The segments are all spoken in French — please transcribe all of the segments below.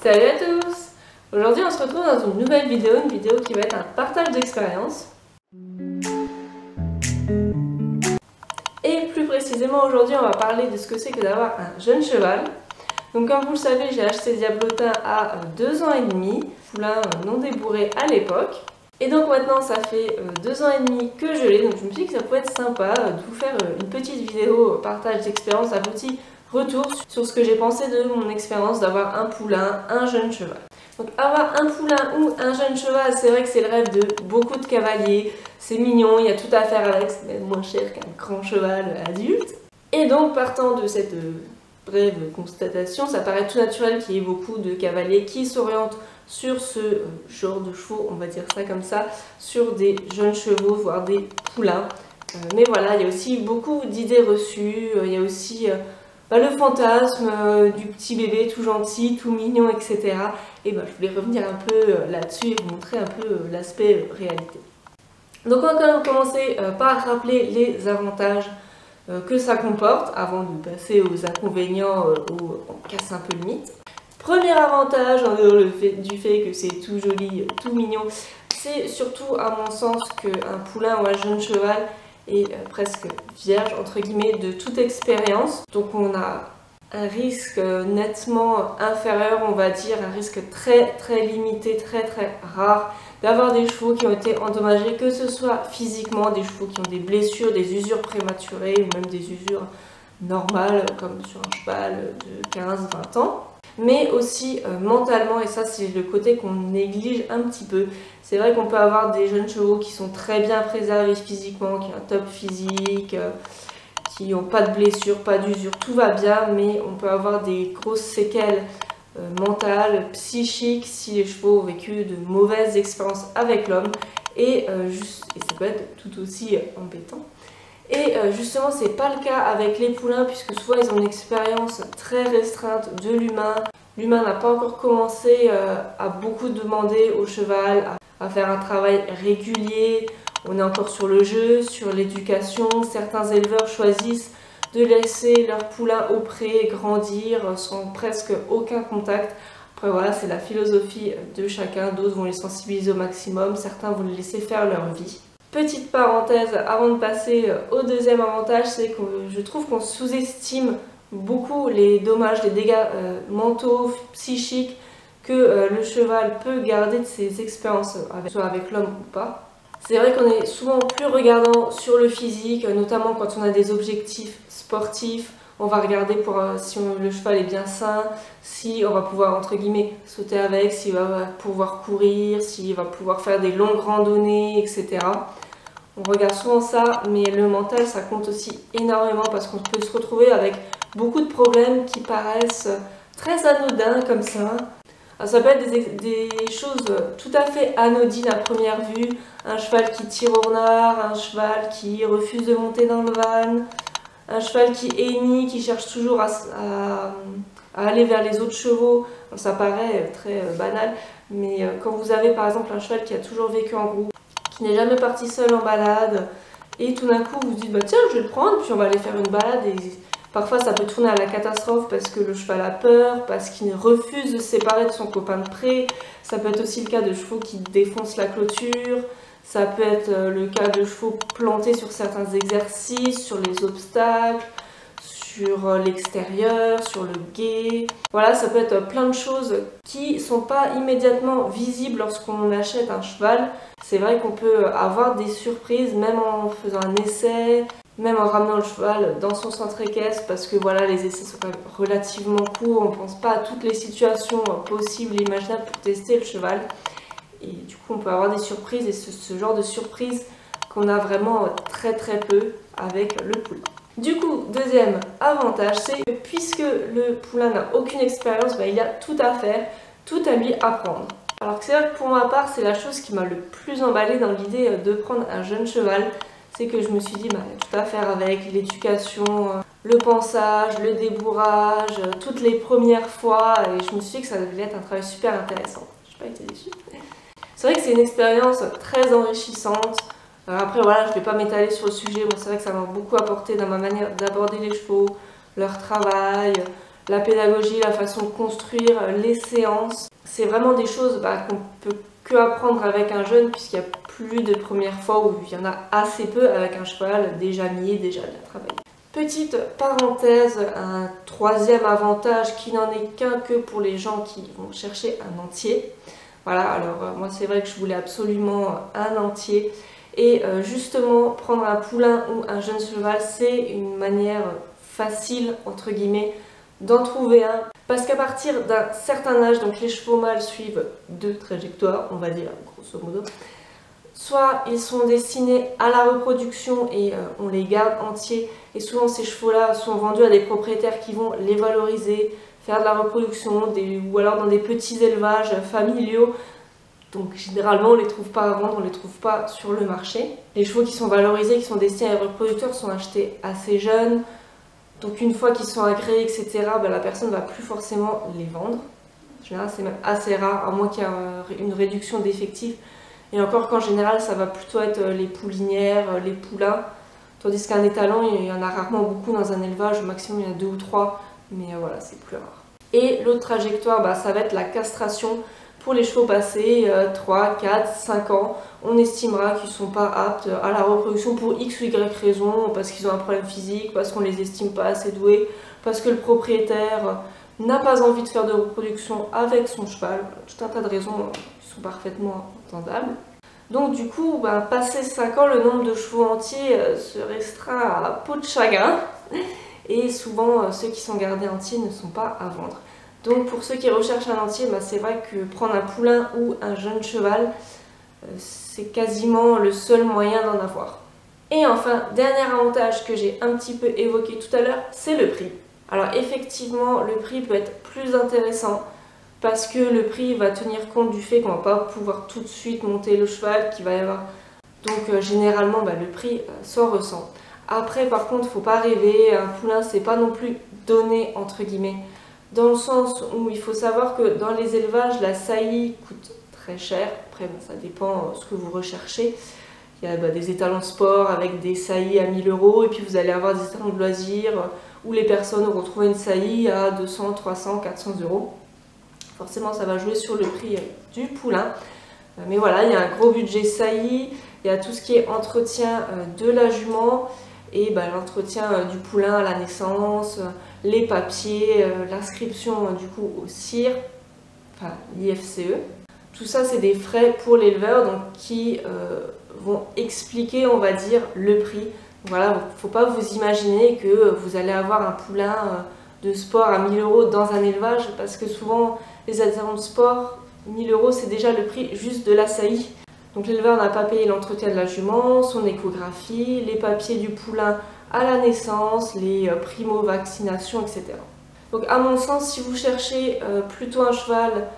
Salut à tous! Aujourd'hui on se retrouve dans une nouvelle vidéo, qui va être un partage d'expérience. Et plus précisément aujourd'hui on va parler de ce que c'est que d'avoir un jeune cheval. Donc comme vous le savez, j'ai acheté Diablotin à 2 ans et demi, poulain non débourré à l'époque. Et donc maintenant ça fait 2 ans et demi que je l'ai, donc je me suis dit que ça pouvait être sympa de vous faire une petite vidéo partage d'expérience, un petit retour sur ce que j'ai pensé de mon expérience d'avoir un poulain, un jeune cheval. Donc avoir un poulain ou un jeune cheval, c'est vrai que c'est le rêve de beaucoup de cavaliers, c'est mignon, il y a tout à faire avec, c'est même moins cher qu'un grand cheval adulte. Et donc partant de cette brève constatation, ça paraît tout naturel qu'il y ait beaucoup de cavaliers qui s'orientent sur ce genre de chevaux, on va dire ça comme ça, sur des jeunes chevaux, voire des poulains. Mais voilà, il y a aussi beaucoup d'idées reçues, il y a aussi le fantasme du petit bébé tout gentil, tout mignon, etc. Et je voulais revenir un peu là-dessus et vous montrer un peu l'aspect réalité. Donc on va quand même commencer par rappeler les avantages que ça comporte avant de passer aux inconvénients où on casse un peu le mythe. Premier avantage, en dehors du fait que c'est tout joli, tout mignon, c'est surtout à mon sens qu'un poulain ou un jeune cheval est presque vierge entre guillemets de toute expérience. Donc on a un risque nettement inférieur, on va dire, un risque très limité, très rare d'avoir des chevaux qui ont été endommagés, que ce soit physiquement, des chevaux qui ont des blessures, des usures prématurées ou même des usures normales comme sur un cheval de 15-20 ans. Mais aussi mentalement, et ça c'est le côté qu'on néglige un petit peu. C'est vrai qu'on peut avoir des jeunes chevaux qui sont très bien préservés physiquement, qui ont un top physique, qui n'ont pas de blessures, pas d'usure, tout va bien, mais on peut avoir des grosses séquelles mentales, psychiques, si les chevaux ont vécu de mauvaises expériences avec l'homme, et ça peut être tout aussi embêtant. Et justement, c'est pas le cas avec les poulains, puisque souvent ils ont une expérience très restreinte de l'humain. L'humain n'a pas encore commencé à beaucoup demander au cheval, à faire un travail régulier. On est encore sur le jeu, sur l'éducation. Certains éleveurs choisissent de laisser leur poulain au pré grandir sans presque aucun contact. Après voilà, c'est la philosophie de chacun. D'autres vont les sensibiliser au maximum, certains vont les laisser faire leur vie. Petite parenthèse avant de passer au deuxième avantage, c'est que je trouve qu'on sous-estime beaucoup les dommages, les dégâts mentaux, psychiques que le cheval peut garder de ses expériences, soit avec l'homme ou pas. C'est vrai qu'on est souvent plus regardant sur le physique, notamment quand on a des objectifs sportifs. On va regarder pour si le cheval est bien sain, si on va pouvoir entre guillemets sauter avec, s'il va pouvoir courir, s'il va pouvoir faire des longues randonnées, etc. On regarde souvent ça, mais le mental ça compte aussi énormément parce qu'on peut se retrouver avec beaucoup de problèmes qui paraissent très anodins comme ça. Alors, ça peut être des choses tout à fait anodines à première vue, un cheval qui tire au renard, un cheval qui refuse de monter dans le van, un cheval qui hennit, qui cherche toujours à aller vers les autres chevaux. Ça paraît très banal, mais quand vous avez par exemple un cheval qui a toujours vécu en groupe, qui n'est jamais parti seul en balade, et tout d'un coup vous vous dites tiens je vais le prendre, puis on va aller faire une balade, et parfois ça peut tourner à la catastrophe parce que le cheval a peur, parce qu'il refuse de se séparer de son copain de pré. Ça peut être aussi le cas de chevaux qui défoncent la clôture. Ça peut être le cas de chevaux plantés sur certains exercices, sur les obstacles, sur l'extérieur, sur le gué. Voilà, ça peut être plein de choses qui ne sont pas immédiatement visibles lorsqu'on achète un cheval. C'est vrai qu'on peut avoir des surprises, même en faisant un essai, même en ramenant le cheval dans son centre équestre, parce que voilà, les essais sont quand même relativement courts, on ne pense pas à toutes les situations possibles et imaginables pour tester le cheval. Et du coup on peut avoir des surprises, et ce genre de surprise qu'on a vraiment très peu avec le poulain. Du coup, deuxième avantage, c'est que puisque le poulain n'a aucune expérience, il y a tout à faire, tout à lui apprendre. Alors que c'est vrai que pour ma part, c'est la chose qui m'a le plus emballée dans l'idée de prendre un jeune cheval. C'est que je me suis dit, il y a tout à faire avec l'éducation, le pansage, le débourrage, toutes les premières fois, et je me suis dit que ça devait être un travail super intéressant. Je n'ai pas été déçue. C'est vrai que c'est une expérience très enrichissante. Après voilà, je ne vais pas m'étaler sur le sujet, moi c'est vrai que ça m'a beaucoup apporté dans ma manière d'aborder les chevaux, leur travail, la pédagogie, la façon de construire, les séances. C'est vraiment des choses qu'on peut que apprendre avec un jeune puisqu'il n'y a plus de première fois où il y en a assez peu avec un cheval déjà mis, déjà bien travaillé. Petite parenthèse, un troisième avantage qui n'en est qu'un que pour les gens qui vont chercher un entier. Voilà, alors moi c'est vrai que je voulais absolument un entier et justement prendre un poulain ou un jeune cheval c'est une manière facile entre guillemets d'en trouver un parce qu'à partir d'un certain âge, donc les chevaux mâles suivent deux trajectoires, on va dire grosso modo. Soit ils sont destinés à la reproduction et on les garde entiers et souvent ces chevaux-là sont vendus à des propriétaires qui vont les valoriser, faire de la reproduction ou alors dans des petits élevages familiaux. Donc généralement on ne les trouve pas à vendre, on ne les trouve pas sur le marché. Les chevaux qui sont valorisés, qui sont destinés à les reproducteurs sont achetés assez jeunes. Donc une fois qu'ils sont agréés, etc., la personne ne va plus forcément les vendre. En général c'est même assez rare, à moins qu'il y ait une réduction d'effectifs. Et encore qu'en général, ça va plutôt être les poulinières, les poulains. Tandis qu'un étalon, il y en a rarement beaucoup dans un élevage. Au maximum, il y en a 2 ou 3. Mais voilà, c'est plus rare. Et l'autre trajectoire, ça va être la castration. Pour les chevaux passés 3, 4, 5 ans, on estimera qu'ils ne sont pas aptes à la reproduction pour X ou Y raison. Parce qu'ils ont un problème physique, parce qu'on ne les estime pas assez doués, parce que le propriétaire n'a pas envie de faire de reproduction avec son cheval. Tout un tas de raisons qui sont parfaitement entendables. Donc du coup, passé 5 ans, le nombre de chevaux entiers se restreint à peau de chagrin. Et souvent, ceux qui sont gardés entiers ne sont pas à vendre. Donc pour ceux qui recherchent un entier, c'est vrai que prendre un poulain ou un jeune cheval, c'est quasiment le seul moyen d'en avoir. Et enfin, dernier avantage que j'ai un petit peu évoqué tout à l'heure, c'est le prix. Alors effectivement, le prix peut être plus intéressant parce que le prix va tenir compte du fait qu'on ne va pas pouvoir tout de suite monter le cheval, qu'il va y avoir. Donc généralement, le prix s'en ressent. Après, par contre, il ne faut pas rêver, un poulain, c'est pas non plus donné, entre guillemets. Dans le sens où il faut savoir que dans les élevages, la saillie coûte très cher. Après, ça dépend ce que vous recherchez. Il y a des étalons sport avec des saillies à 1000 €, et puis vous allez avoir des étalons de loisirs où les personnes auront trouvé une saillie à 200, 300, 400 €. Forcément, ça va jouer sur le prix du poulain. Mais voilà, il y a un gros budget saillie, il y a tout ce qui est entretien de la jument et l'entretien du poulain à la naissance, les papiers, l'inscription du coup au CIR, enfin l'IFCE. Tout ça, c'est des frais pour l'éleveur donc qui vont expliquer, on va dire, le prix. Voilà, il ne faut pas vous imaginer que vous allez avoir un poulain de sport à 1000 € dans un élevage parce que souvent les étalons de sport, 1000 € c'est déjà le prix juste de la saillie. Donc l'éleveur n'a pas payé l'entretien de la jument, son échographie, les papiers du poulain à la naissance, les primo-vaccinations, etc. Donc à mon sens, si vous cherchez plutôt un cheval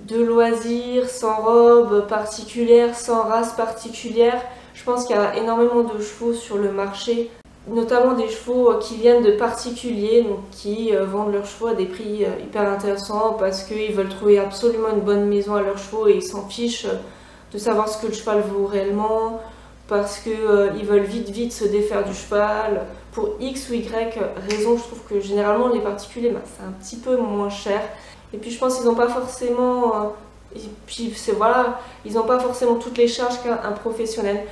de loisirs, sans robe particulière, sans race particulière, je pense qu'il y a énormément de chevaux sur le marché, notamment des chevaux qui viennent de particuliers, donc qui vendent leurs chevaux à des prix hyper intéressants parce qu'ils veulent trouver absolument une bonne maison à leurs chevaux et ils s'en fichent de savoir ce que le cheval vaut réellement, parce qu'ils veulent vite se défaire du cheval. Pour X ou Y raison, je trouve que généralement les particuliers, c'est un petit peu moins cher. Et puis je pense qu'ils n'ont pas forcément, ils n'ont pas forcément toutes les charges qu'un professionnel.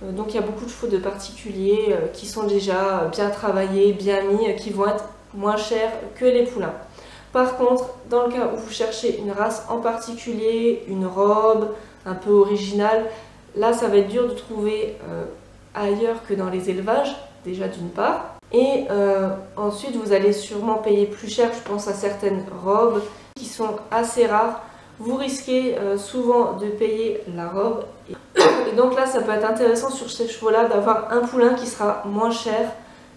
Donc il y a beaucoup de chevaux de particuliers qui sont déjà bien travaillés, bien mis, qui vont être moins chers que les poulains. Par contre, dans le cas où vous cherchez une race en particulier, une robe un peu originale, là ça va être dur de trouver ailleurs que dans les élevages, déjà d'une part. Et ensuite vous allez sûrement payer plus cher, je pense à certaines robes qui sont assez rares. Vous risquez souvent de payer la robe. Et donc là ça peut être intéressant sur ces chevaux-là d'avoir un poulain qui sera moins cher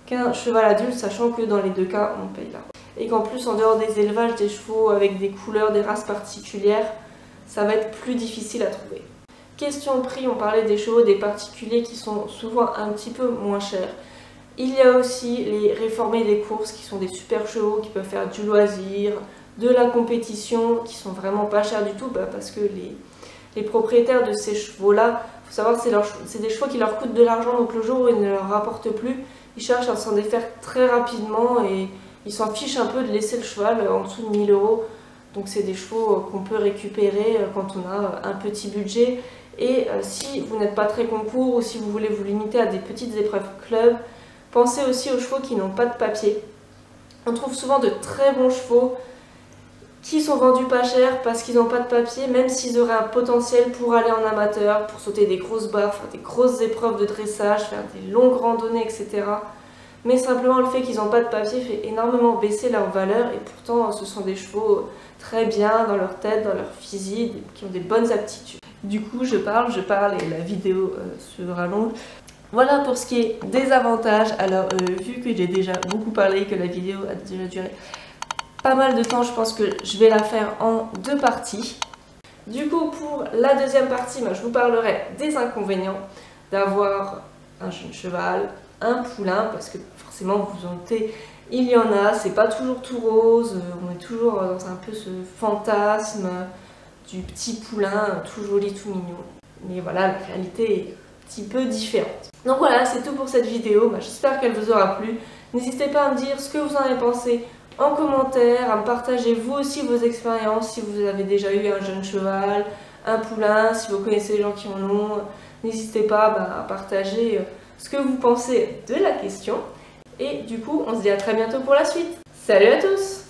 qu'un cheval adulte, sachant que dans les deux cas on paye la robe. Et qu'en plus en dehors des élevages, des chevaux avec des couleurs, des races particulières, ça va être plus difficile à trouver. Question prix, on parlait des chevaux, des particuliers qui sont souvent un petit peu moins chers. Il y a aussi les réformés des courses qui sont des super chevaux qui peuvent faire du loisir, de la compétition, qui sont vraiment pas chers du tout parce que les propriétaires de ces chevaux-là, il faut savoir que c'est des chevaux qui leur coûtent de l'argent, donc le jour où ils ne leur rapportent plus, ils cherchent à s'en défaire très rapidement et ils s'en fichent un peu de laisser le cheval en dessous de 1000 €. Donc c'est des chevaux qu'on peut récupérer quand on a un petit budget. Et si vous n'êtes pas très concours ou si vous voulez vous limiter à des petites épreuves club, pensez aussi aux chevaux qui n'ont pas de papier. On trouve souvent de très bons chevaux qui sont vendus pas cher parce qu'ils n'ont pas de papier, même s'ils auraient un potentiel pour aller en amateur, pour sauter des grosses barres, faire des grosses épreuves de dressage, faire des longues randonnées, etc. Mais simplement le fait qu'ils n'ont pas de papier fait énormément baisser leur valeur et pourtant ce sont des chevaux très bien dans leur tête, dans leur physique, qui ont des bonnes aptitudes. Du coup je parle et la vidéo sera longue. Voilà pour ce qui est des avantages. Alors vu que j'ai déjà beaucoup parlé, que la vidéo a déjà duré pas mal de temps, je pense que je vais la faire en 2 parties. Du coup pour la deuxième partie, je vous parlerai des inconvénients d'avoir un jeune cheval, un poulain, parce que forcément vous vous en doutez, il y en a, c'est pas toujours tout rose, on est toujours dans un peu ce fantasme du petit poulain tout joli, tout mignon. Mais voilà, la réalité est un petit peu différente. Donc voilà, c'est tout pour cette vidéo, j'espère qu'elle vous aura plu. N'hésitez pas à me dire ce que vous en avez pensé en commentaire, à me partager vous aussi vos expériences, si vous avez déjà eu un jeune cheval, un poulain, si vous connaissez les gens qui en ont. N'hésitez pas à partager ce que vous pensez de la question. Et du coup, on se dit à très bientôt pour la suite. Salut à tous!